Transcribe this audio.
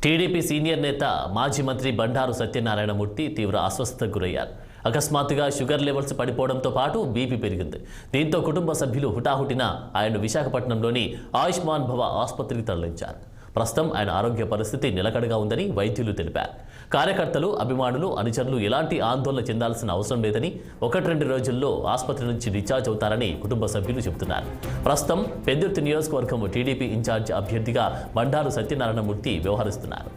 TDP senior నేత మాజీ మంత్రి బండారు సత్యనారాయణమూర్తి తీవ్ర అస్వస్థతకు గురయ్యారు. అకస్మాత్తుగా షుగర్ లెవెల్స్ పడిపోవడంతో పాటు బీపీ పెరిగింది. దీంతో కుటుంబ సభ్యులు హుటాహుటిన ఆయన్ను విశాఖపట్నంలోని ఆయుష్మాన్ భవ ఆసుపత్రికి తరలించారు. ప్రస్తుతం ఆయన ఆరోగ్య పరిస్థితి నిలకడగా ఉందని వైద్యులు తెలిపారు. కార్యకర్తలు, అభిమానులు, అనుచరులు ఎలాంటి ఆందోళన చెందాల్సిన అవసరం లేదని, 1-2 రోజుల్లో ఆసుపత్రి నుంచి డిశ్చార్జ్ అవుతారని కుటుంబ సభ్యులు చెబుతున్నారు. ప్రస్తుతం పెద్దుర్తి నియోజకవర్గం టీడీపీ ఇన్ఛార్జ్ అభ్యర్థిగా బండారు సత్యనారాయణమూర్తి వ్యవహరిస్తున్నారు.